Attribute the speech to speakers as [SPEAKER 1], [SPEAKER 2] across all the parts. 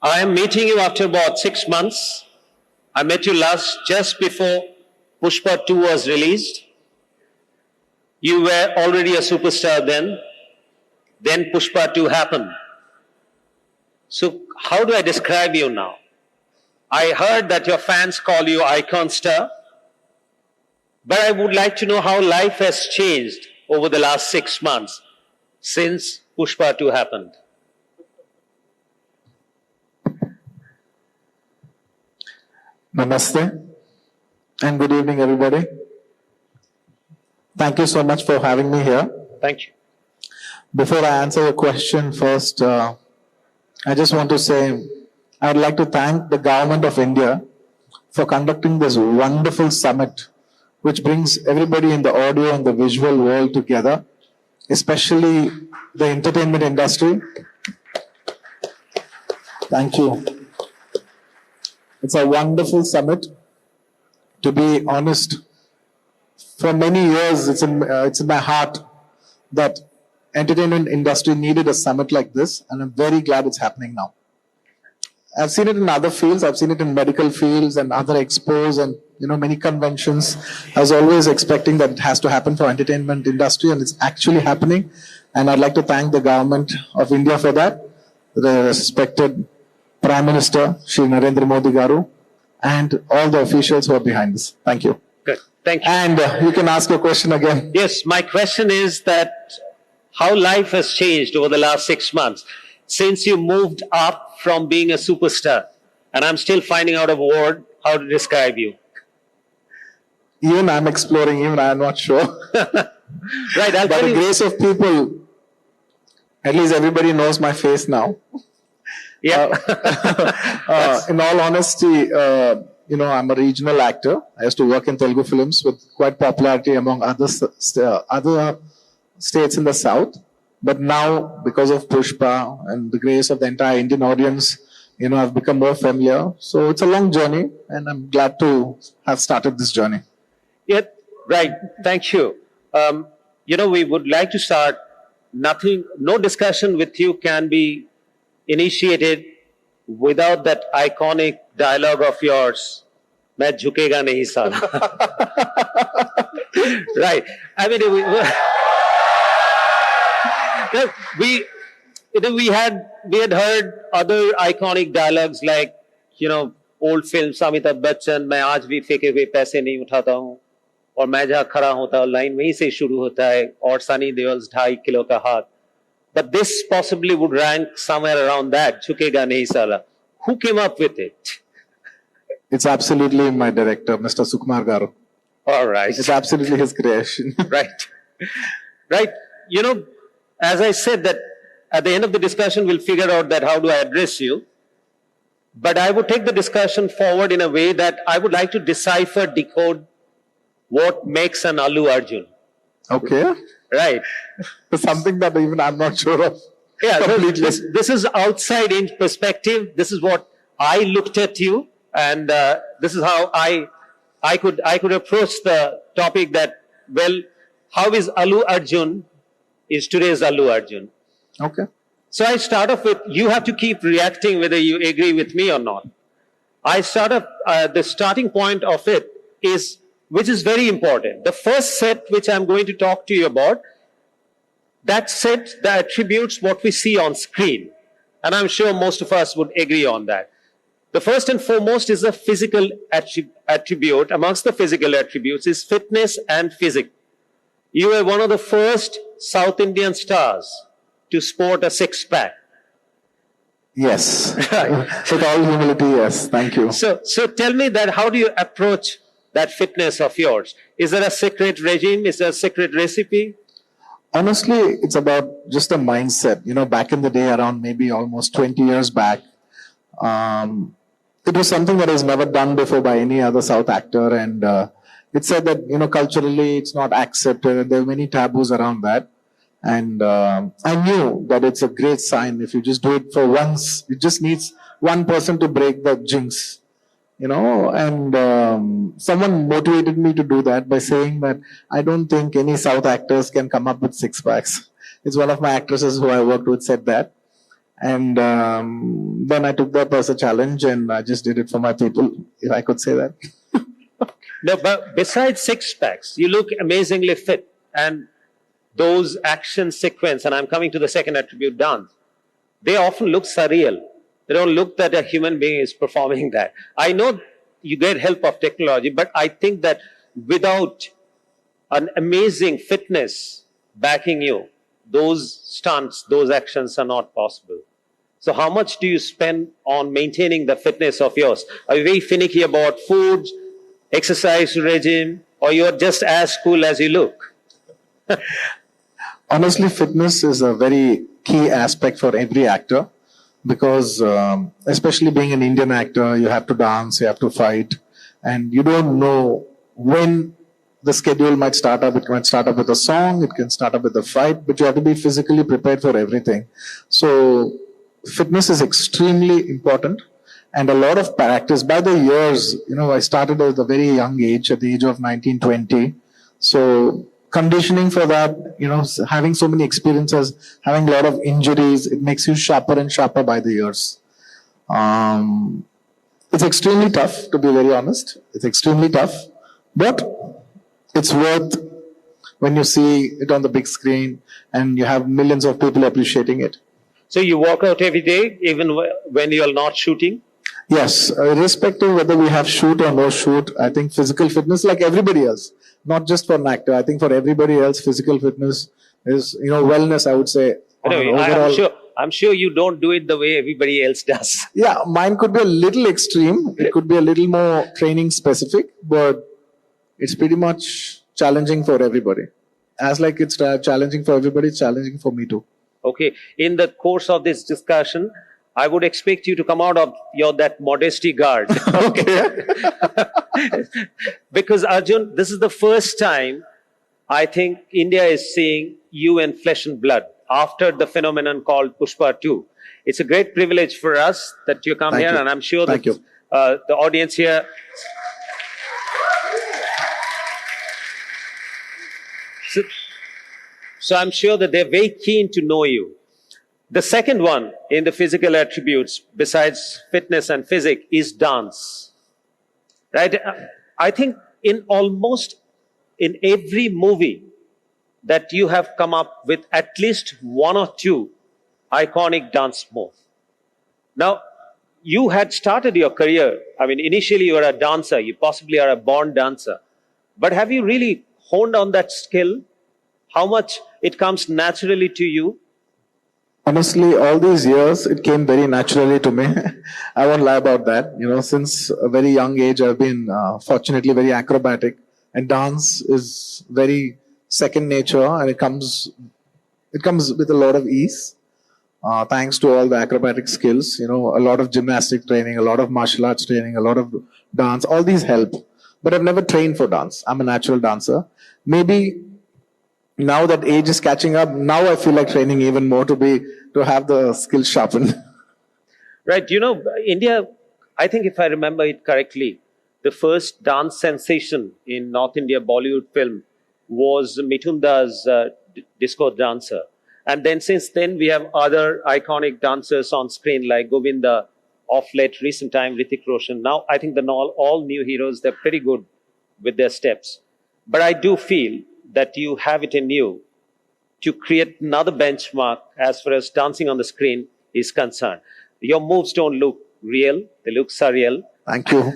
[SPEAKER 1] I am meeting you after about 6 months. I met you last just before Pushpa 2 was released. You were already a superstar then. Then Pushpa 2 happened. So how do I describe you now? I heard that your fans call you icon star. But I would like to know how life has changed over the last 6 months since Pushpa 2 happened.
[SPEAKER 2] Namaste and good evening, everybody. Thank you so much for having me here.
[SPEAKER 1] Thank you.
[SPEAKER 2] Before I answer your question, first, I just want to say I would like to thank the government of India for conducting this wonderful summit, which brings everybody in the audio and the visual world together, especially the entertainment industry. Thank you. It's a wonderful summit. To be honest, for many years, it's in my heart that entertainment industry needed a summit like this, and I'm very glad it's happening now. I've seen it in other fields. I've seen it in medical fields and other expos and many conventions. I was always expecting that it has to happen for entertainment industry, and it's actually happening. And I'd like to thank the government of India for that, the respected Prime Minister, Shri Narendra Modi Garu, and all the officials who are behind this. Thank you.
[SPEAKER 1] Good. Thank you.
[SPEAKER 2] And you can ask your question again.
[SPEAKER 1] Yes, my question is that how life has changed over the last 6 months since you moved up from being a superstar. And I'm still finding out a word how to describe you.
[SPEAKER 2] Even I'm exploring, even I'm not sure.
[SPEAKER 1] Right, I'll
[SPEAKER 2] By
[SPEAKER 1] tell
[SPEAKER 2] the
[SPEAKER 1] you.
[SPEAKER 2] grace of people, at least everybody knows my face now.
[SPEAKER 1] Yeah.
[SPEAKER 2] In all honesty, I'm a regional actor. I used to work in Telugu films with quite popularity among other states in the south. But now, because of Pushpa and the grace of the entire Indian audience, I've become more familiar. So it's a long journey, and I'm glad to have started this journey.
[SPEAKER 1] Yeah, right. Thank you. We would like to start. No discussion with you can be initiated without that iconic dialogue of yours. "मैं झुकेगा नहीं साला." Right. I mean, we had heard other iconic dialogues like, old films, Amitabh Bachchan, "मैं आज भी फेंके हुए पैसे नहीं उठाता हूँ, और मैं जहाँ खड़ा होता हूँ लाइन वहीं से शुरू होता है, और सनी देओल्स 2.5 किलो का हाथ." But this possibly would rank somewhere around that, "झुकेगा नहीं साला." Who came up with it?
[SPEAKER 2] It's absolutely my director, Mr. Sukumar Garu.
[SPEAKER 1] All right.
[SPEAKER 2] It's absolutely his creation.
[SPEAKER 1] Right. Right. As I said that at the end of the discussion, we'll figure out that how do I address you. But I would take the discussion forward in a way that I would like to decode what makes an Allu Arjun.
[SPEAKER 2] Okay.
[SPEAKER 1] Right.
[SPEAKER 2] Something that even I'm not sure of.
[SPEAKER 1] Yeah, this is outside in perspective. This is what I looked at you, and this is how I could approach the topic that, well, how is Allu Arjun is today's Allu Arjun.
[SPEAKER 2] Okay.
[SPEAKER 1] So I start off with, you have to keep reacting whether you agree with me or not. I start off, the starting point of it is, which is very important. The first set which I'm going to talk to you about, that set the attributes what we see on screen. And I'm sure most of us would agree on that. The first and foremost is a physical attribute. Amongst the physical attributes is fitness and physique. You were one of the first South Indian stars to sport a six-pack.
[SPEAKER 2] Yes. With all humility, yes. Thank you.
[SPEAKER 1] So tell me that, how do you approach that fitness of yours? Is there a secret regime? Is there a secret recipe?
[SPEAKER 2] Honestly, it's about just a mindset. Back in the day, around maybe almost 20 years back, it was something that was never done before by any other South actor. And it said that, culturally, it's not accepted. There are many taboos around that. And I knew that it's a great sign if you just do it for once. It just needs one person to break the jinx, and someone motivated me to do that by saying that I don't think any South actors can come up with six packs. It's one of my actresses who I worked with said that. And then I took that as a challenge and I just did it for my people, if I could say that.
[SPEAKER 1] No, but besides six packs, you look amazingly fit. And those action sequence, and I'm coming to the second attribute, dance, they often look surreal. They don't look that a human being is performing that. I know you get help of technology, but I think that without an amazing fitness backing you, those stunts, those actions are not possible. So how much do you spend on maintaining the fitness of yours? Are you very finicky about food, exercise regime, or you're just as cool as you look?
[SPEAKER 2] Honestly, fitness is a very key aspect for every actor because, especially being an Indian actor, you have to dance, you have to fight, and you don't know when the schedule might start up. It might start up with a song, it can start up with a fight, but you have to be physically prepared for everything. So, fitness is extremely important. And a lot of practice by the years, I started at a very young age, at the age of 19, 20. So conditioning for that, having so many experiences, having a lot of injuries, it makes you sharper and sharper by the years. It's extremely tough, to be very honest. It's extremely tough, but it's worth when you see it on the big screen and you have millions of people appreciating it.
[SPEAKER 1] So you work out every day, even when you're not shooting?
[SPEAKER 2] Yes, irrespective whether we have shoot or no shoot, I think physical fitness, like everybody else, not just for an actor, I think for everybody else, physical fitness is, wellness, I would say.
[SPEAKER 1] I'm sure you don't do it the way everybody else does.
[SPEAKER 2] Yeah, mine could be a little extreme. It could be a little more training specific, but it's pretty much challenging for everybody. As like it's challenging for everybody, it's challenging for me too.
[SPEAKER 1] Okay. In the course of this discussion, I would expect you to come out of that modesty guard.
[SPEAKER 2] Okay.
[SPEAKER 1] Because Arjun, this is the first time I think India is seeing you in flesh and blood after the phenomenon called Pushpa 2. It's a great privilege for us that you come here, and I'm sure that the audience here. So I'm sure that they're very keen to know you. The second one in the physical attributes, besides fitness and physique, is dance. Right? I think in every movie that you have come up with at least one or two iconic dance moves. Now, you had started your career, initially you were a dancer, you possibly are a born dancer. But have you really honed on that skill? How much it comes naturally to you?
[SPEAKER 2] Honestly, all these years, it came very naturally to me. I won't lie about that. Since a very young age, I've been fortunately very acrobatic, and dance is very second nature, and it comes with a lot of ease. Thanks to all the acrobatic skills, a lot of gymnastic training, a lot of martial arts training, a lot of dance, all these help. But I've never trained for dance. I'm a natural dancer. Maybe now that age is catching up, now I feel like training even more to have the skills sharpened.
[SPEAKER 1] Right. India, I think if I remember it correctly, the first dance sensation in North India Bollywood film was Mitunda's disco dancer. And then since then, we have other iconic dancers on screen like Govinda, of late recent time, Hrithik Roshan. Now, I think all new heroes, they're pretty good with their steps. But I do feel that you have it in you to create another benchmark as far as dancing on the screen is concerned. Your moves don't look real, they look surreal.
[SPEAKER 2] Thank you.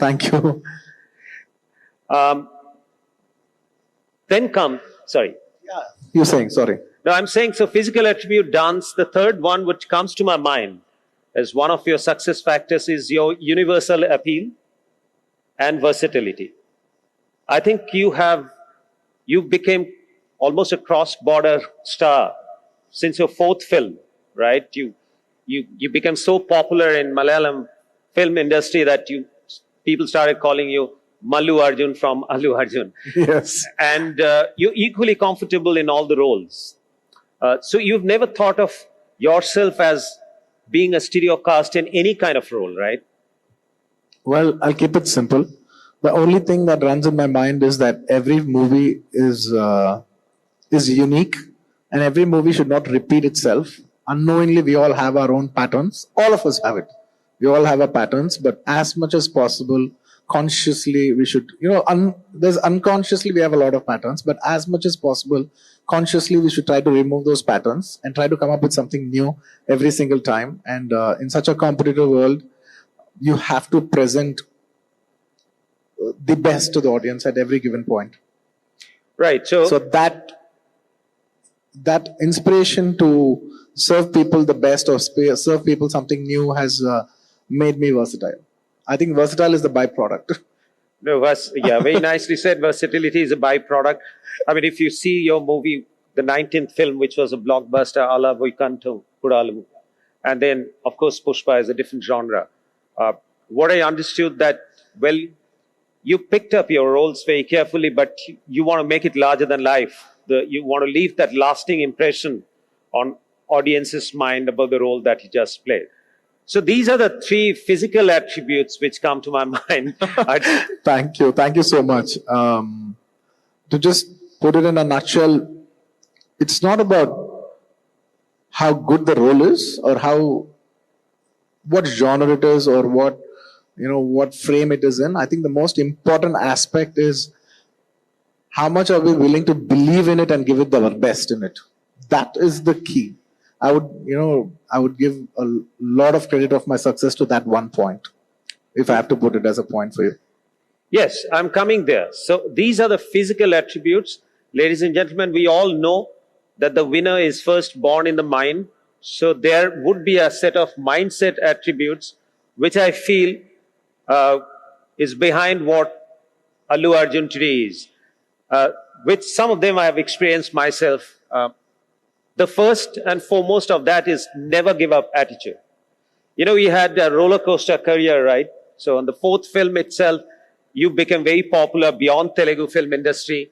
[SPEAKER 1] Sorry.
[SPEAKER 2] Yeah. You're saying, sorry.
[SPEAKER 1] No, I'm saying, so physical attribute dance, the third one which comes to my mind as one of your success factors is your universal appeal and versatility. I think you became almost a cross-border star since your fourth film, right? You became so popular in Malayalam film industry that people started calling you Mallu Arjun from Allu Arjun.
[SPEAKER 2] Yes.
[SPEAKER 1] And you're equally comfortable in all the roles. So you've never thought of yourself as being a stereo cast in any kind of role, right?
[SPEAKER 2] Well, I'll keep it simple. The only thing that runs in my mind is that every movie is unique, and every movie should not repeat itself. unknowingly we all have our own patterns. All of us have it. We all have our patterns, but as much as possible, consciously we should, there's unconsciously we have a lot of patterns, but as much as possible, consciously we should try to remove those patterns and try to come up with something new every single time. And in such a competitive world, you have to present the best to the audience at every given point.
[SPEAKER 1] Right.
[SPEAKER 2] So that inspiration to serve people the best or serve people something new has made me versatile. I think versatile is the byproduct.
[SPEAKER 1] No, yeah, very nicely said. Versatility is a byproduct. I mean, if you see your movie, the 19th film, which was a blockbuster, Ala Vaikantham Kudalu, and then, of course, Pushpa is a different genre. What I understood that, well, you picked up your roles very carefully, but you want to make it larger than life. You want to leave that lasting impression on audience's mind about the role that you just played. So these are the three physical attributes which come to my mind.
[SPEAKER 2] Thank you. Thank you so much. To just put it in a nutshell, it's not about how good the role is or what genre it is or what frame it is in. I think the most important aspect is how much are we willing to believe in it and give it our best in it. That is the key. I would give a lot of credit of my success to that one point, if I have to put it as a point for you.
[SPEAKER 1] Yes, I'm coming there. So these are the physical attributes. Ladies and gentlemen, we all know that the winner is first born in the mind. So there would be a set of mindset attributes, which I feel is behind what Allu Arjun today is. Which some of them I have experienced myself. The first and foremost of that is never give up attitude. You had a roller coaster career, right? So on the fourth film itself, you became very popular beyond Telugu film industry.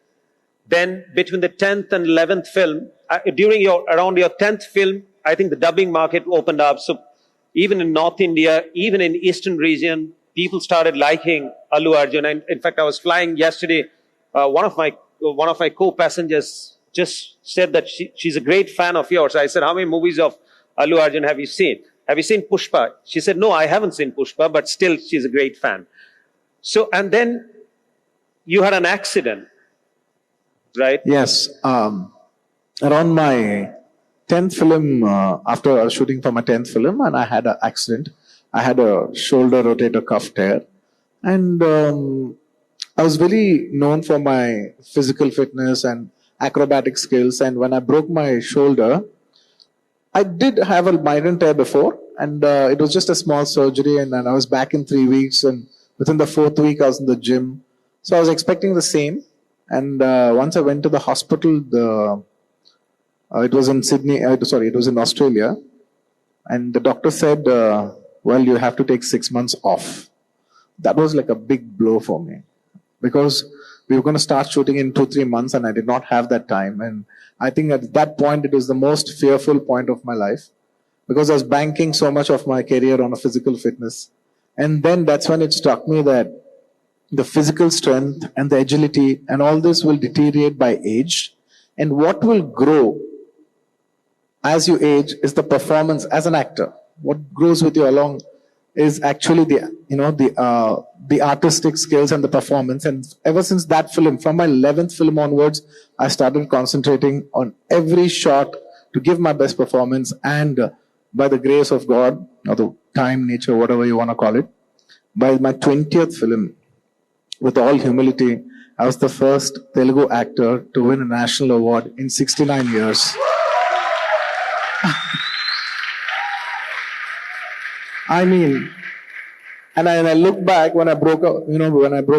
[SPEAKER 1] Then between the 10th and 11th film, around your 10th film, I think the dubbing market opened up. So even in North India, even in Eastern region, people started liking Allu Arjun. And in fact, I was flying yesterday. One of my co-passengers just said that she's a great fan of yours. I said, how many movies of Allu Arjun have you seen? Have you seen Pushpa? She said, no, I haven't seen Pushpa, but still she's a great fan. So, and then you had an accident, right?
[SPEAKER 2] Yes. Around my 10th film, after shooting for my 10th film, and I had an accident. I had a shoulder rotator cuff tear. And I was very known for my physical fitness and acrobatic skills. And when I broke my shoulder, I did have a minor tear before, and it was just a small surgery. And I was back in 3 weeks. And within the 4th week, I was in the gym. So I was expecting the same. And once I went to the hospital, it was in Sydney. It was in Australia. And the doctor said, well, you have to take 6 months off. That was like a big blow for me, because we were going to start shooting in 2-3 months and I did not have that time. And I think at that point, it was the most fearful point of my life, because I was banking so much of my career on a physical fitness. And then that's when it struck me that the physical strength and the agility and all this will deteriorate by age. And what will grow as you age is the performance as an actor. What grows with you along is actually the artistic skills and the performance. And ever since that film, from my 11th film onwards, I started concentrating on every shot to give my best performance. And by the grace of God, or the time, nature, whatever you want to call it, by my 20th film, with all humility, I was the first Telugu actor to win a national award in 69 years. I mean, and I look back when I broke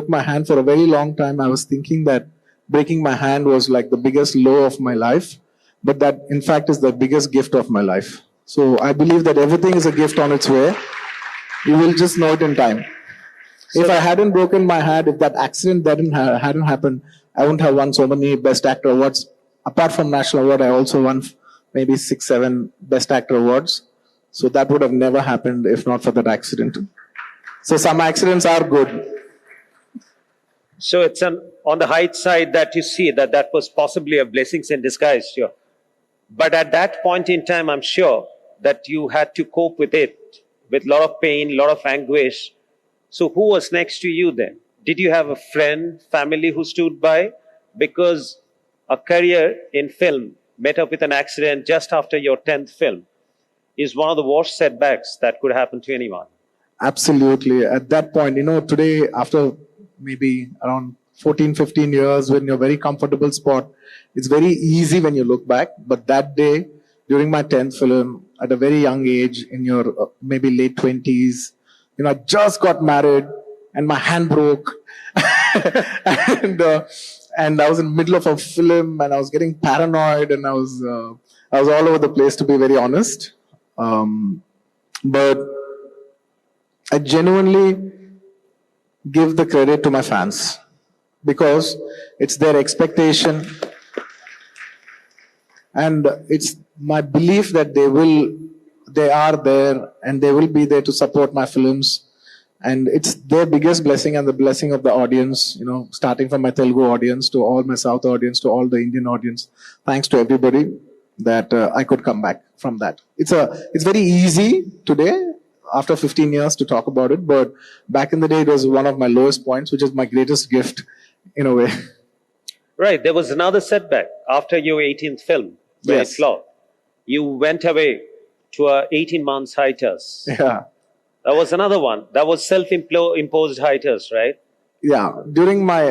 [SPEAKER 2] my hand for a very long time, I was thinking that breaking my hand was like the biggest low of my life, but that in fact is the biggest gift of my life. So I believe that everything is a gift on its way. You will just know it in time. So if I hadn't broken my hand, if that accident hadn't happened, I wouldn't have won so many Best Actor awards. Apart from National Award, I also won maybe 6-7 Best Actor awards. So that would have never happened if not for that accident. So some accidents are good.
[SPEAKER 1] So it's on the height side that you see that was possibly a blessing in disguise. Sure. But at that point in time, I'm sure that you had to cope with it with a lot of pain, a lot of anguish. So who was next to you then? Did you have a friend, family who stood by? Because a career in film met up with an accident just after your 10th film is one of the worst setbacks that could happen to anyone.
[SPEAKER 2] Absolutely. At that point, today, after maybe around 14, 15 years, when you're very comfortable spot, it's very easy when you look back. But that day, during my 10th film, at a very young age, in your maybe late 20s, I just got married and my hand broke. and I was in the middle of a film and I was getting paranoid and I was all over the place, to be very honest. But I genuinely give the credit to my fans because it's their expectation and it's my belief that they are there and they will be there to support my films. And it's their biggest blessing and the blessing of the audience, starting from my Telugu audience to all my South audience to all the Indian audience. Thanks to everybody that I could come back from that. It's very easy today after 15 years to talk about it, but back in the day it was one of my lowest points, which is my greatest gift in a way.
[SPEAKER 1] Right. There was another setback after your 18th film,
[SPEAKER 2] Yes.
[SPEAKER 1] Flaw. You went away to a 18 months hiatus.
[SPEAKER 2] Yeah.
[SPEAKER 1] That was another one. That was self-imposed hiatus, right?
[SPEAKER 2] Yeah. During my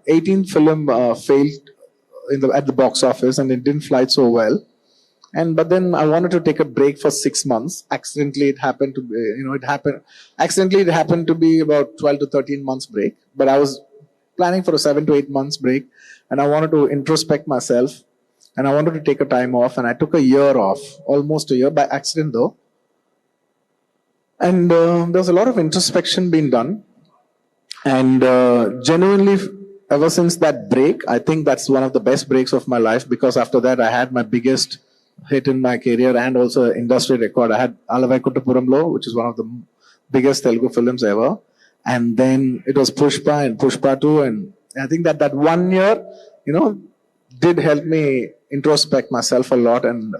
[SPEAKER 2] 18th film failed at the box office and it didn't fly so well. But then I wanted to take a break for 6 months. Accidentally, it happened to be, accidentally, it happened to be about 12 to 13 months break. But I was planning for a 7 to 8 months break. And I wanted to introspect myself. And I wanted to take a time off. And I took a year off, almost a year, by accident though. And there was a lot of introspection being done. And genuinely, ever since that break, I think that's one of the best breaks of my life. Because after that, I had my biggest hit in my career and also industry record. I had Alavaikuttapuramlo, which is one of the biggest Telugu films ever. And then it was Pushpa and Pushpa 2. And I think that 1 year, did help me introspect myself a lot and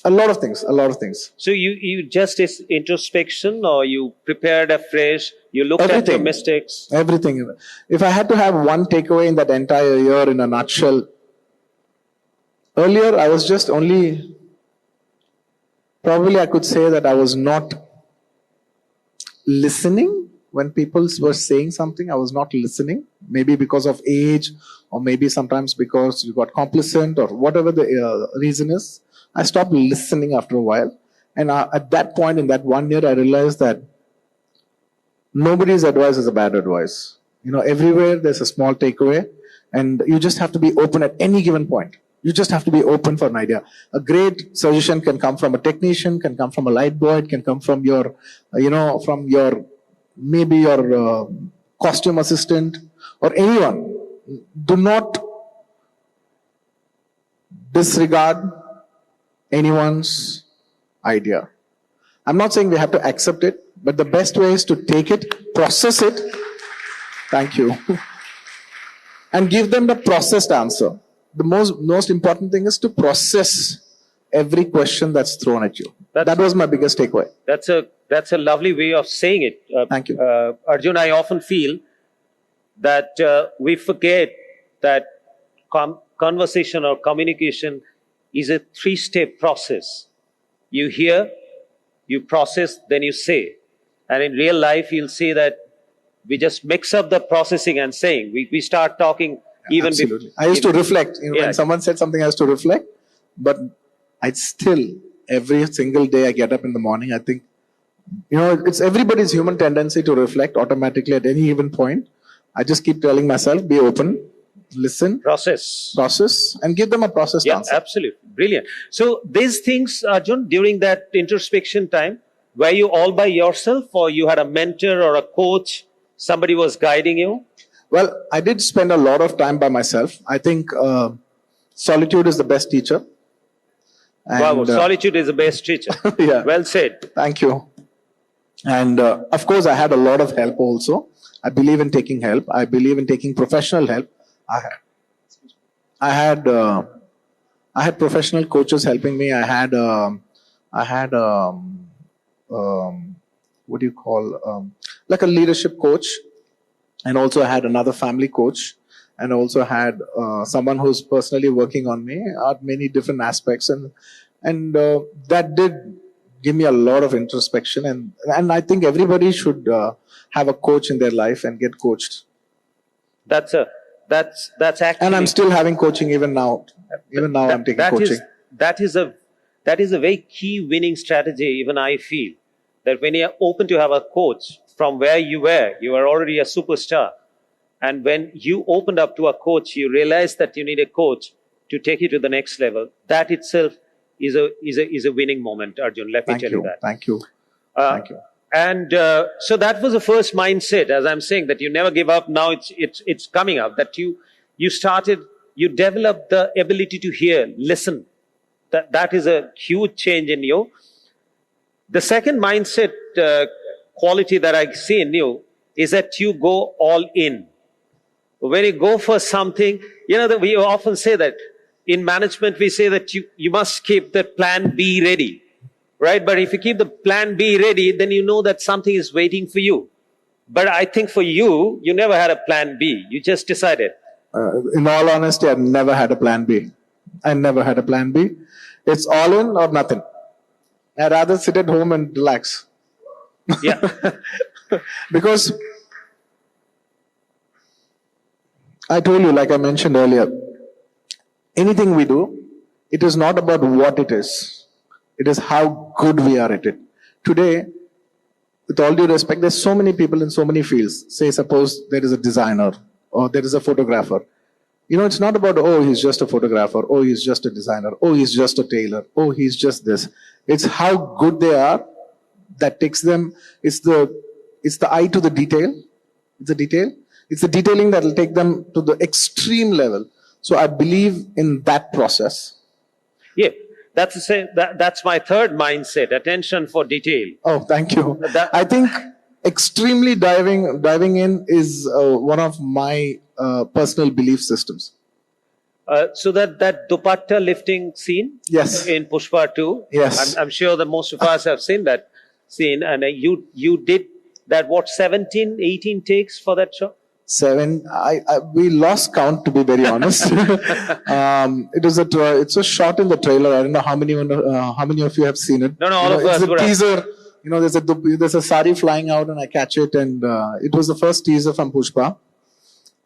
[SPEAKER 2] a lot of things.
[SPEAKER 1] So you just introspection or you prepared afresh, you looked at your
[SPEAKER 2] Everything.
[SPEAKER 1] mistakes?
[SPEAKER 2] Everything. If I had to have one takeaway in that entire year in a nutshell, earlier I was just probably I could say that I was not listening when people were saying something. I was not listening, maybe because of age or maybe sometimes because you got complacent or whatever the reason is. I stopped listening after a while. And at that point in that 1 year, I realized that nobody's advice is a bad advice. Everywhere there's a small takeaway and you just have to be open at any given point. You just have to be open for an idea. A great suggestion can come from a technician, can come from a light boy, it can come from your, maybe your costume assistant or anyone. Do not disregard anyone's idea. I'm not saying we have to accept it, but the best way is to take it, process it. Thank you. And give them the processed answer. The most important thing is to process every question that's thrown at you. That was my biggest takeaway.
[SPEAKER 1] That's a lovely way of saying it.
[SPEAKER 2] Thank you.
[SPEAKER 1] Arjun, I often feel that we forget that conversation or communication is a 3-step process. You hear, you process, then you say. And in real life, you'll see that we just mix up the processing and saying. We start talking even
[SPEAKER 2] Absolutely. I used to reflect. When someone said something, I used to reflect. But I still, every single day I get up in the morning, I think, it's everybody's human tendency to reflect automatically at any given point. I just keep telling myself, be open, listen, process, and give them a processed answer.
[SPEAKER 1] Absolutely. Brilliant. So these things, Arjun, during that introspection time, were you all by yourself or you had a mentor or a coach? Somebody was guiding you?
[SPEAKER 2] Well, I did spend a lot of time by myself. I think solitude is the best teacher.
[SPEAKER 1] Wow, solitude is the best teacher.
[SPEAKER 2] Yeah.
[SPEAKER 1] Well said.
[SPEAKER 2] Thank you. And of course, I had a lot of help also. I believe in taking help. I believe in taking professional help. I had I had professional coaches helping me. I had what do you call like a leadership coach, and also I had another family coach, and also had someone who's personally working on me at many different aspects, and that did give me a lot of introspection, and I think everybody should have a coach in their life and get coached.
[SPEAKER 1] That's a that's actually,
[SPEAKER 2] And I'm still having coaching even now. Even now, I'm taking
[SPEAKER 1] that
[SPEAKER 2] coaching.
[SPEAKER 1] that is a very key winning strategy. Even I feel that when you are open to have a coach from where you are already a superstar, and when you opened up to a coach, you realize that you need a coach to take you to the next level. That itself is a winning moment, Arjun. Let me
[SPEAKER 2] Thank
[SPEAKER 1] tell
[SPEAKER 2] you.
[SPEAKER 1] you that.
[SPEAKER 2] Thank you.
[SPEAKER 1] Uh,
[SPEAKER 2] Thank you.
[SPEAKER 1] And so that was the first mindset, as I'm saying, that you never give up. Now it's coming up that you developed the ability to hear, listen. That is a huge change in you. The second mindset quality that I see in you is that you go all in. When you go for something, we often say that in management, we say that you must keep the plan B ready. Right? But if you keep the plan B ready, then you know that something is waiting for you. But I think for you, you never had a plan B. You just decided.
[SPEAKER 2] In all honesty, I've never had a plan B. I never had a plan B. It's all in or nothing. I'd rather sit at home and relax.
[SPEAKER 1] Yeah.
[SPEAKER 2] Because I told you, like I mentioned earlier, anything we do, it is not about what it is. It is how good we are at it. Today, with all due respect, there's so many people in so many fields. Say, suppose there is a designer or there is a photographer. It's not about, oh, he's just a photographer. Oh, he's just a designer. Oh, he's just a tailor. Oh, he's just this. It's how good they are that takes them. It's the eye to the detail. It's the detail. It's the detailing that will take them to the extreme level. So I believe in that process.
[SPEAKER 1] Yeah. That's the same. That's my third mindset: attention for detail.
[SPEAKER 2] Oh, thank you. I think extremely diving in is one of my personal belief systems.
[SPEAKER 1] So that dupatta lifting scene,
[SPEAKER 2] yes,
[SPEAKER 1] in Pushpa 2,
[SPEAKER 2] yes,
[SPEAKER 1] I'm sure that most of us have seen that scene, and you did that 17, 18 takes for that shot.
[SPEAKER 2] 7. We lost count, to be very honest. It's a shot in the trailer. I don't know how many of you have seen it.
[SPEAKER 1] No, all of us.
[SPEAKER 2] It's a teaser. There's a sari flying out, and I catch it, and it was the first teaser from Pushpa.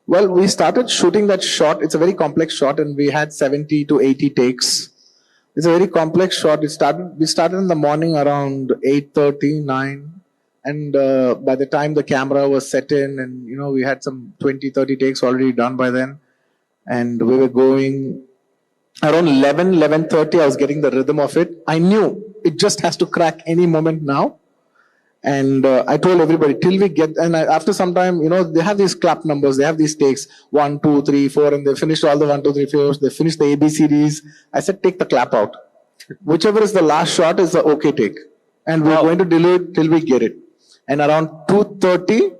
[SPEAKER 2] Well, we started shooting that shot. It's a very complex shot, and we had 70 to 80 takes. It's a very complex shot. We started in the morning around 8:30, 9. And by the time the camera was set in, and we had some 20, 30 takes already done by then, and we were going around 11:30. I was getting the rhythm of it. I knew it just has to crack any moment now. And I told everybody till we get, and after some time, they have these clap numbers, they have these takes 1, 2, 3, 4, and they finished all the 1, 2, 3, 4. They finished the ABCDs. I said, take the clap out. Whichever is the last shot is the okay take, and we're going to delay it till we get it. And around 2:30,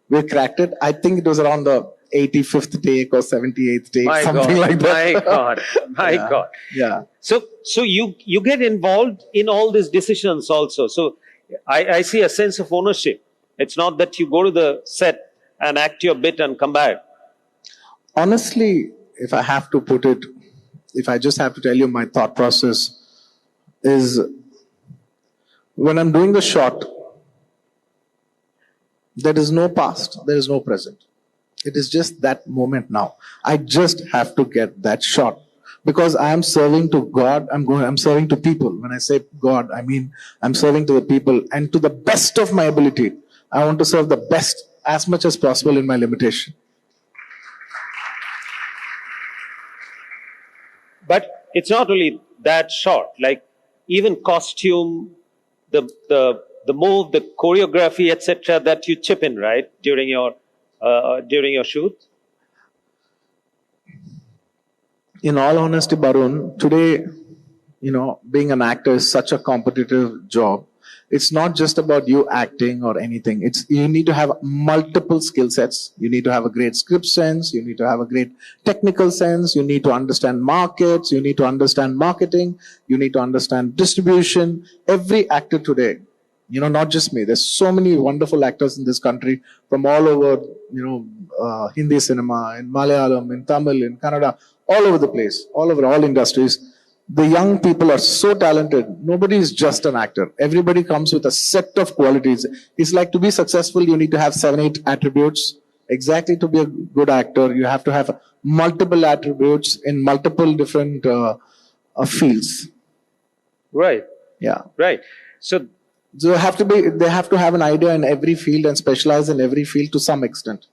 [SPEAKER 2] we cracked it. I think it was around the 85th take or 78th take, something like that.
[SPEAKER 1] My God.
[SPEAKER 2] Yeah.
[SPEAKER 1] So you get involved in all these decisions also. So I see a sense of ownership. It's not that you go to the set and act your bit and come back.
[SPEAKER 2] Honestly, if I have to put it, if I just have to tell you my thought process is when I'm doing the shot, there is no past, there is no present. It is just that moment now. I just have to get that shot because I am serving to God. I'm serving to people. When I say God, I mean I'm serving to the people, and to the best of my ability, I want to serve the best as much as possible in my limitation.
[SPEAKER 1] But it's not only that shot. Like even costume, the move, the choreography, etc., that you chip in, right, during your shoot.
[SPEAKER 2] In all honesty, Barun, today, being an actor is such a competitive job, it's not just about you acting or anything. It's you need to have multiple skill sets. You need to have a great script sense. You need to have a great technical sense. You need to understand markets. You need to understand marketing. You need to understand distribution. Every actor today, not just me. There's so many wonderful actors in this country from all over, Hindi cinema, in Malayalam, in Tamil, in Kannada, all over the place, all over all industries. The young people are so talented. Nobody is just an actor. Everybody comes with a set of qualities. It's like to be successful, you need to have 7, 8 attributes. Exactly to be a good actor, you have to have multiple attributes in multiple different fields.
[SPEAKER 1] Right.
[SPEAKER 2] Yeah.
[SPEAKER 1] Right. So
[SPEAKER 2] they have to have an idea in every field and specialize in every field to some extent.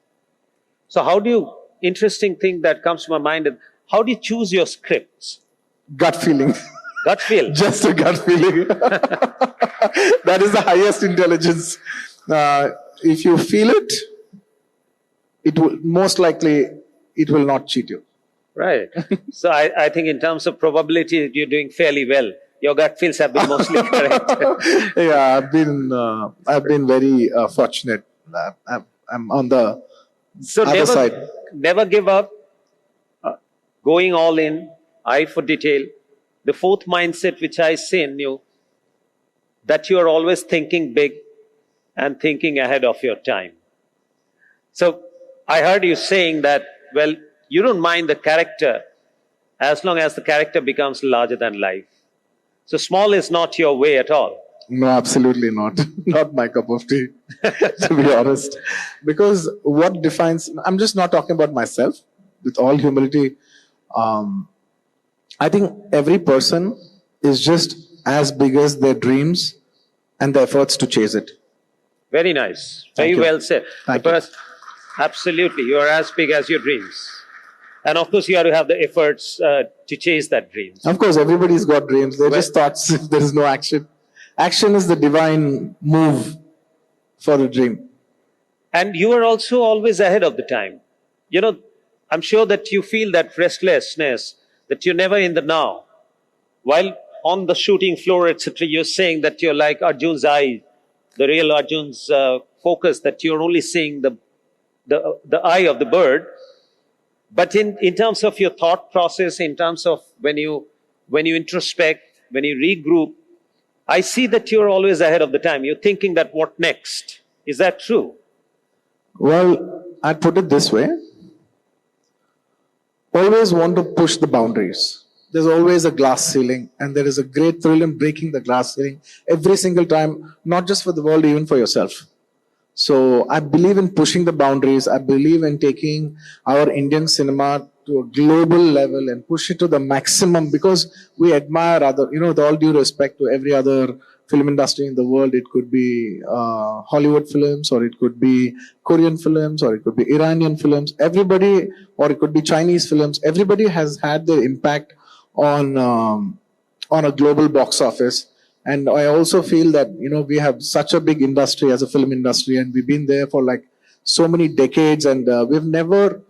[SPEAKER 1] So how do you, interesting thing that comes to my mind is, how do you choose your scripts?
[SPEAKER 2] Gut feeling.
[SPEAKER 1] Gut feel.
[SPEAKER 2] Just a gut feeling. That is the highest intelligence. If you feel it, it will most likely it will not cheat you.
[SPEAKER 1] Right. So I think in terms of probability, you're doing fairly well. Your gut feels have been mostly correct.
[SPEAKER 2] Yeah, I've been very fortunate. I'm on the
[SPEAKER 1] So
[SPEAKER 2] other side.
[SPEAKER 1] never give up. Going all in, eye for detail. The fourth mindset which I see in you, that you are always thinking big and thinking ahead of your time. So I heard you saying that, well, you don't mind the character as long as the character becomes larger than life. So small is not your way at all.
[SPEAKER 2] No, absolutely not. Not my cup of tea, to be honest. Because what defines, I'm just not talking about myself, with all humility. I think every person is just as big as their dreams and the efforts to chase it.
[SPEAKER 1] Very nice. Very
[SPEAKER 2] Thank you.
[SPEAKER 1] well said.
[SPEAKER 2] Thank you.
[SPEAKER 1] Absolutely. You are as big as your dreams. And of course, you have to have the efforts to chase that dreams.
[SPEAKER 2] Of course, everybody's got dreams. They're just thoughts if there is no action. Action is the divine move for a dream.
[SPEAKER 1] And you are also always ahead of the time. I'm sure that you feel that restlessness, that you're never in the now. While on the shooting floor, etc., you're saying that you're like Arjun's eye, the real Arjun's focus, that you're only seeing the eye of the bird. But in terms of your thought process, in terms of when you introspect, when you regroup, I see that you're always ahead of the time. You're thinking that what next? Is that true?
[SPEAKER 2] Well, I'd put it this way. Always want to push the boundaries. There's always a glass ceiling, and there is a great thrill in breaking the glass ceiling every single time, not just for the world, even for yourself. So I believe in pushing the boundaries. I believe in taking our Indian cinema to a global level and push it to the maximum, because we admire other, with all due respect to every other film industry in the world. It could be Hollywood films, or it could be Korean films, or it could be Iranian films. Everybody, or it could be Chinese films. Everybody has had their impact on a global box office. And I also feel that, we have such a big industry as a film industry, and we've been there for like so many decades, and we've never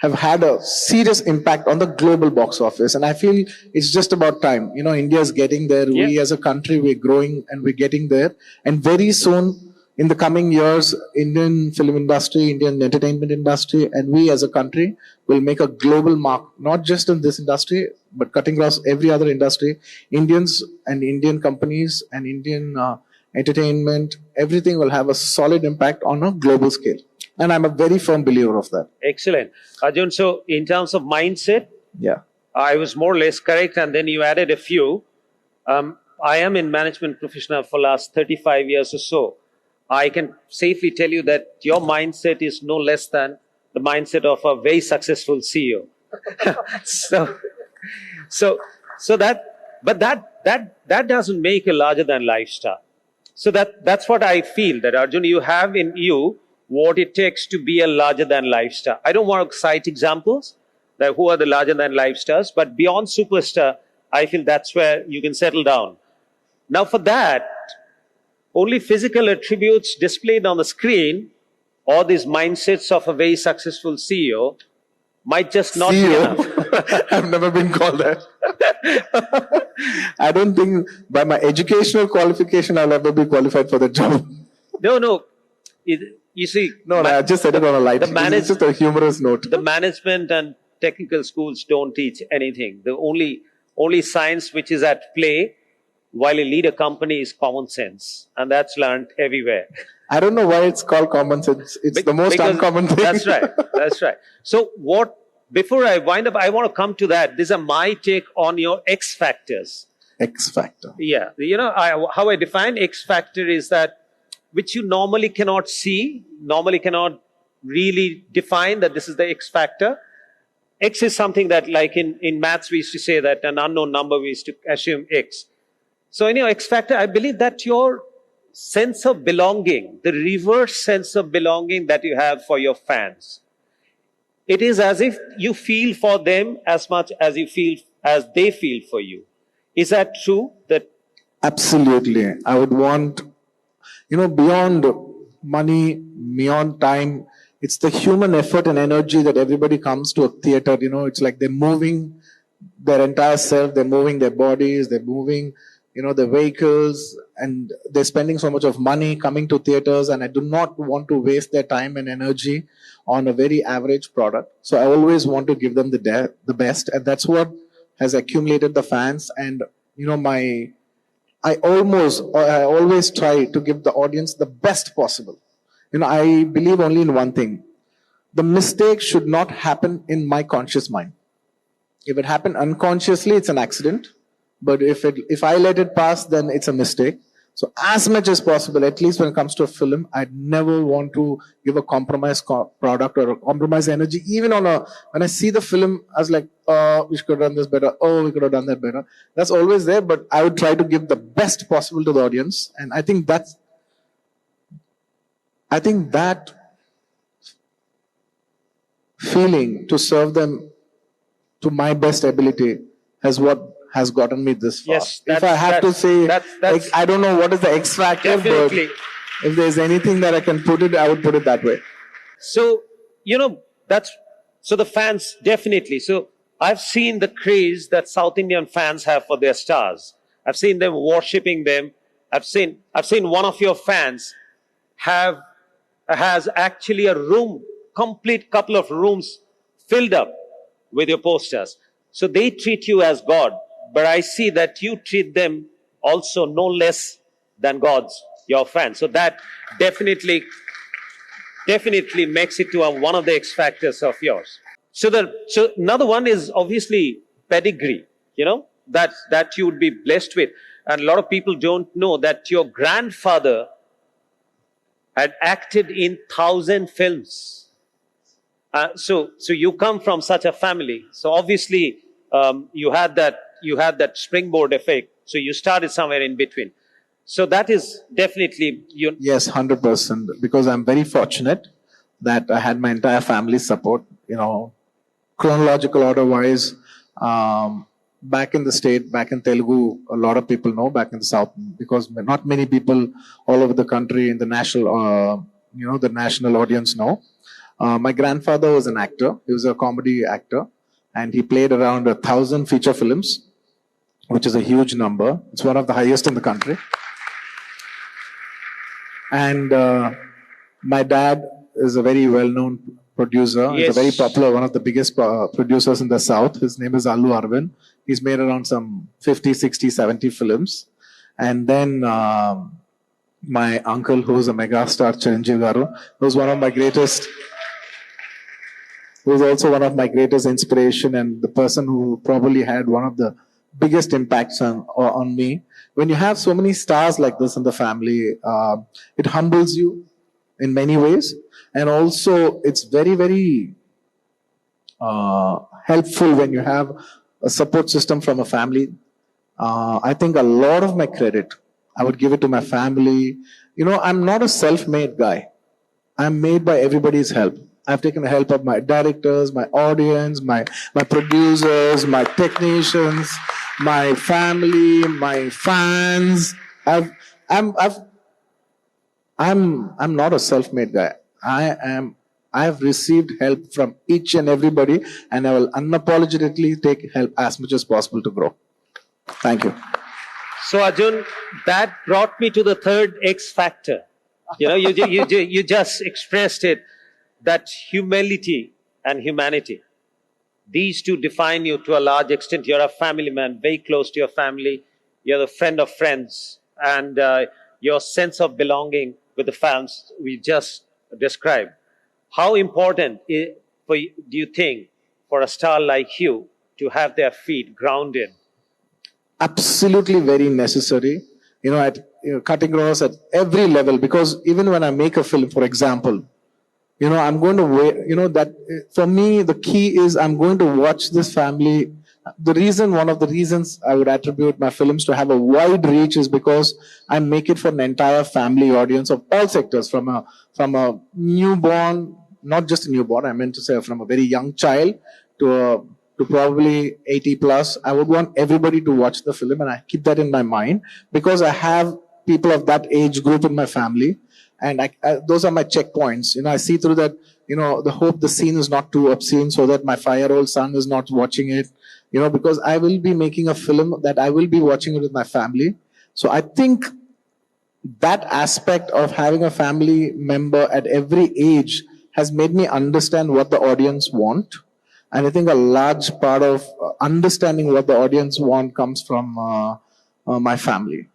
[SPEAKER 2] have had a serious impact on the global box office. And I feel it's just about time. India is getting there. Yeah. We as a country, we're growing and we're getting there. And very soon, in the coming years, Indian film industry, Indian entertainment industry, and we as a country will make a global mark, not just in this industry, but cutting across every other industry. Indians and Indian companies and Indian entertainment, everything will have a solid impact on a global scale. And I'm a very firm believer of that.
[SPEAKER 1] Excellent. Arjun, so in terms of mindset,
[SPEAKER 2] yeah,
[SPEAKER 1] I was more or less correct, and then you added a few. I am in management professional for last 35 years or so. I can safely tell you that your mindset is no less than the mindset of a very successful CEO. That doesn't make a larger than life star. So that's what I feel, that Arjun, you have in you what it takes to be a larger than life star. I don't want to cite examples that who are the larger than life stars, but beyond superstar, I feel that's where you can settle down. Now for that, only physical attributes displayed on the screen or these mindsets of a very successful CEO might just not be enough.
[SPEAKER 2] I've never been called that. I don't think by my educational qualification I'll ever be qualified for the job.
[SPEAKER 1] No. You see,
[SPEAKER 2] No, I just said it on a light. It's just a humorous note.
[SPEAKER 1] the management and technical schools don't teach anything. The only science which is at play while you lead a company is common sense, and that's learned everywhere.
[SPEAKER 2] I don't know why it's called common sense. It's the most
[SPEAKER 1] Because
[SPEAKER 2] uncommon thing.
[SPEAKER 1] That's right. That's right. So before I wind up, I want to come to that. These are my take on your X factors.
[SPEAKER 2] X factor.
[SPEAKER 1] Yeah. How I define X factor is that which you normally cannot see, normally cannot really define that this is the X factor. X is something that, like in maths, we used to say that an unknown number, we used to assume X. So in your X factor, I believe that your sense of belonging, the reverse sense of belonging that you have for your fans, it is as if you feel for them as much as they feel for you. Is that true?
[SPEAKER 2] Absolutely. I would want, beyond money, beyond time, it's the human effort and energy that everybody comes to a theater. It's like they're moving their entire self, they're moving their bodies, they're moving, the vehicles, and they're spending so much of money coming to theaters, and I do not want to waste their time and energy on a very average product. So I always want to give them the best, and that's what has accumulated the fans. And I always try to give the audience the best possible. I believe only in one thing: the mistake should not happen in my conscious mind. If it happened unconsciously, it's an accident. But if I let it pass, then it's a mistake. So as much as possible, at least when it comes to a film, I'd never want to give a compromised product or a compromised energy. Even when I see the film, I was like, oh, we could have done this better. Oh, we could have done that better. That's always there, but I would try to give the best possible to the audience. And I think that feeling to serve them to my best ability has gotten me this far.
[SPEAKER 1] Yes,
[SPEAKER 2] if I have to say, I don't know what is the X factor,
[SPEAKER 1] definitely.
[SPEAKER 2] But if there's anything that I can put it, I would put it that way.
[SPEAKER 1] So, so the fans, definitely. So I've seen the craze that South Indian fans have for their stars. I've seen them worshipping them. I've seen one of your fans has actually complete couple of rooms filled up with your posters. So they treat you as God, but I see that you treat them also no less than gods, your fans. So that definitely makes it to one of the X factors of yours. So another one is obviously pedigree, that you would be blessed with. And a lot of people don't know that your grandfather had acted in 1,000 films. So you come from such a family. So obviously, you had that springboard effect. So you started somewhere in between. So that is definitely
[SPEAKER 2] Yes, 100%. Because I'm very fortunate that I had my entire family's support. Chronological order-wise, back in the state, back in Telugu, a lot of people know. Back in the South, because not many people all over the country in the national, the national audience know. My grandfather was an actor. He was a comedy actor. And he played around 1,000 feature films, which is a huge number. It's one of the highest in the country. And my dad is a very well-known producer.
[SPEAKER 1] Yes.
[SPEAKER 2] He's a very popular, one of the biggest producers in the South. His name is Allu Arvind. He's made around some 50, 60, 70 films. And then my uncle, who's a megastar, Chiranjeev Garu, who's also one of my greatest inspiration, and the person who probably had one of the biggest impacts on me. When you have so many stars like this in the family, it humbles you in many ways. And also, it's very, very helpful when you have a support system from a family. I think a lot of my credit, I would give it to my family. I'm not a self-made guy. I'm made by everybody's help. I've taken the help of my directors, my audience, my producers, my technicians, my family, my fans. I'm not a self-made guy. I have received help from each and everybody, and I will unapologetically take help as much as possible to grow. Thank you.
[SPEAKER 1] So Arjun, that brought me to the third X factor. You just expressed it, that humility and humanity. These two define you to a large extent. You're a family man, very close to your family. You're the friend of friends, and your sense of belonging with the fans we just described. How important do you think for a star like you to have their feet grounded?
[SPEAKER 2] Absolutely very necessary, at cutting across at every level, because even when I make a film, for example, I'm going to wait, that for me, the key is I'm going to watch this family. One of the reasons I would attribute my films to have a wide reach is because I make it for an entire family audience of all sectors, from a newborn, not just a newborn, I meant to say from a very young child to probably 80 plus. I would want everybody to watch the film, and I keep that in my mind because I have people of that age group in my family. And those are my checkpoints. I see through that, the hope the scene is not too obscene so that my 5-year-old son is not watching it, because I will be making a film that I will be watching it with my family. So I think that aspect of having a family member at every age has made me understand what the audience want. And I think a large part of understanding what the audience want comes from my family.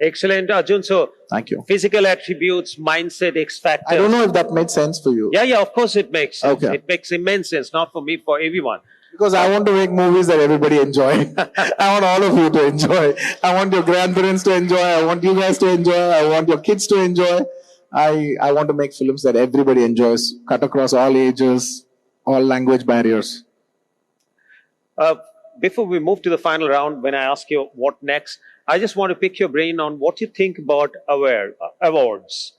[SPEAKER 1] Excellent, Arjun. So,
[SPEAKER 2] thank you.
[SPEAKER 1] Physical attributes, mindset, X factor.
[SPEAKER 2] I don't know if that made sense for you.
[SPEAKER 1] Yeah, of course it makes sense.
[SPEAKER 2] Okay.
[SPEAKER 1] It makes immense sense, not for me, for everyone.
[SPEAKER 2] Because I want to make movies that everybody enjoy. I want all of you to enjoy. I want your grandparents to enjoy. I want you guys to enjoy. I want your kids to enjoy. I want to make films that everybody enjoys, cut across all ages, all language barriers.
[SPEAKER 1] Before we move to the final round, when I ask you what next, I just want to pick your brain on what you think about awards.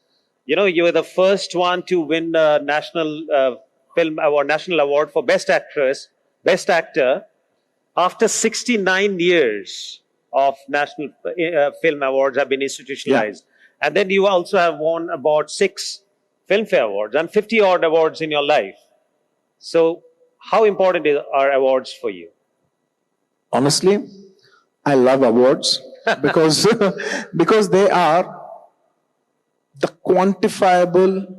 [SPEAKER 1] You were the first one to win the National Film Award, National Award for Best Actress, Best Actor, after 69 years of National Film Awards have been institutionalized. Yeah. And then you also have won about 6 Filmfare Awards and 50 odd awards in your life. So how important are awards for you?
[SPEAKER 2] Honestly, I love awards because because they are the quantifiable.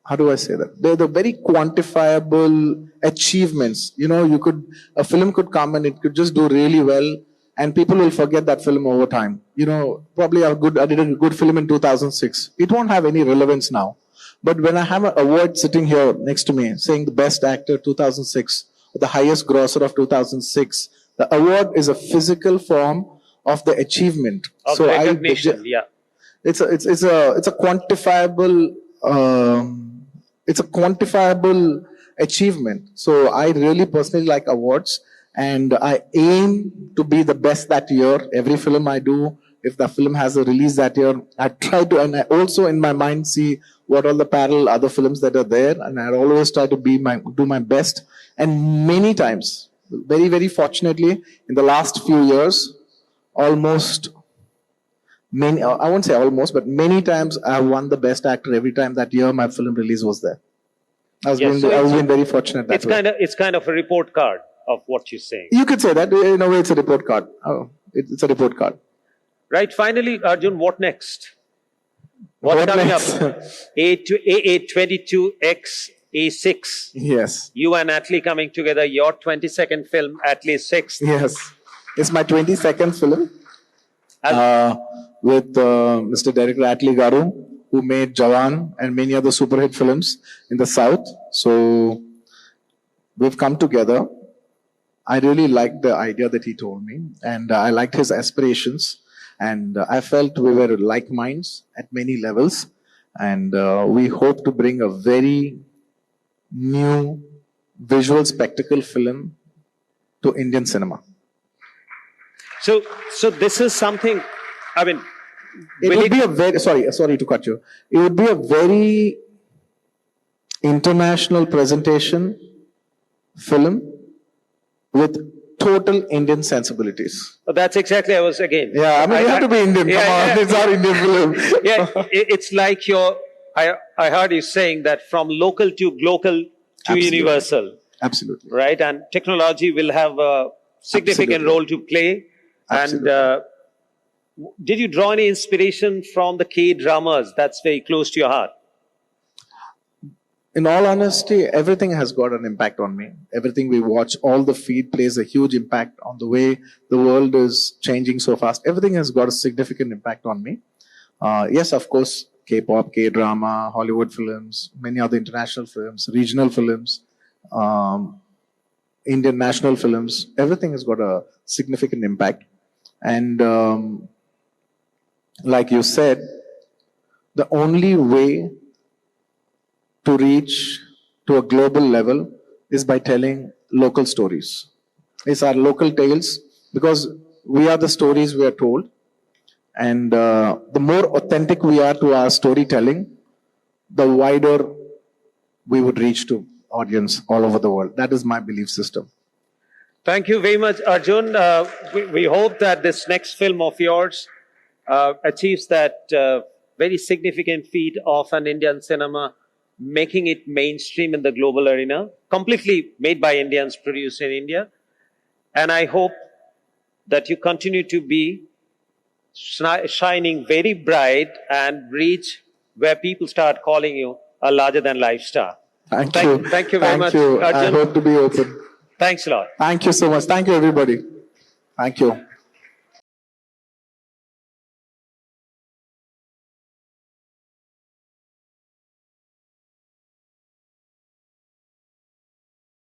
[SPEAKER 2] How do I say that? They're the very quantifiable achievements. A film could come and it could just do really well, and people will forget that film over time. Probably I did a good film in 2006. It won't have any relevance now. But when I have an award sitting here next to me saying the best actor 2006, the highest grosser of 2006, the award is a physical form of the achievement.
[SPEAKER 1] Of so recognition, yeah.
[SPEAKER 2] It's a quantifiable. It's a quantifiable achievement. So I really personally like awards, and I aim to be the best that year. Every film I do, if the film has a release that year, I try to, and I also in my mind see what all the parallel other films that are there, and I always try to do my best. And many times, very, very fortunately, in the last few years, I won't say almost, but many times I won the best actor every time that year my film release was there. I was being very fortunate that way.
[SPEAKER 1] It's kind of a report card of what you're saying.
[SPEAKER 2] You could say that. In a way, it's a report card. It's a report card.
[SPEAKER 1] Right. Finally, Arjun, what next? What's coming
[SPEAKER 2] next?
[SPEAKER 1] up? A22X A6.
[SPEAKER 2] Yes.
[SPEAKER 1] You and Atlee coming together, your 22nd film, Atlee's 6th.
[SPEAKER 2] Yes. It's my 22nd film with Mr. Director Atlee Garu, who made Jawan and many other super hit films in the South. So we've come together. I really liked the idea that he told me, and I liked his aspirations, and I felt we were like minds at many levels, and we hope to bring a very new visual spectacle film to Indian cinema.
[SPEAKER 1] So this is something, I mean,
[SPEAKER 2] it would be a very, sorry to cut you. It would be a very international presentation film with total Indian sensibilities.
[SPEAKER 1] That's exactly,
[SPEAKER 2] Yeah, I mean, you have to be Indian. Come on, it's our Indian film.
[SPEAKER 1] Yeah, it's like you're I heard you saying that from local to global to
[SPEAKER 2] Absolutely.
[SPEAKER 1] universal,
[SPEAKER 2] Absolutely.
[SPEAKER 1] right? And technology will have a significant
[SPEAKER 2] Absolutely.
[SPEAKER 1] role to play.
[SPEAKER 2] Absolutely.
[SPEAKER 1] And did you draw any inspiration from the K-dramas? That's very close to your heart.
[SPEAKER 2] In all honesty, everything has got an impact on me. Everything we watch, all the feed plays a huge impact on the way the world is changing so fast. Everything has got a significant impact on me. Yes, of course, K-pop, K-drama, Hollywood films, many other international films, regional films, Indian national films. Everything has got a significant impact. And like you said, the only way to reach to a global level is by telling local stories. It's our local tales because we are the stories we are told. And the more authentic we are to our storytelling, the wider we would reach to audience all over the world. That is my belief system.
[SPEAKER 1] Thank you very much, Arjun. We hope that this next film of yours achieves that very significant feat of an Indian cinema, making it mainstream in the global arena, completely made by Indians, produced in India. And I hope that you continue to be shining very bright and reach where people start calling you a larger than life star.
[SPEAKER 2] Thank you.
[SPEAKER 1] Thank you very much,
[SPEAKER 2] Thank you. I
[SPEAKER 1] Arjun.
[SPEAKER 2] hope to be open.
[SPEAKER 1] Thanks a lot.
[SPEAKER 2] Thank you so much. Thank you, everybody. Thank you.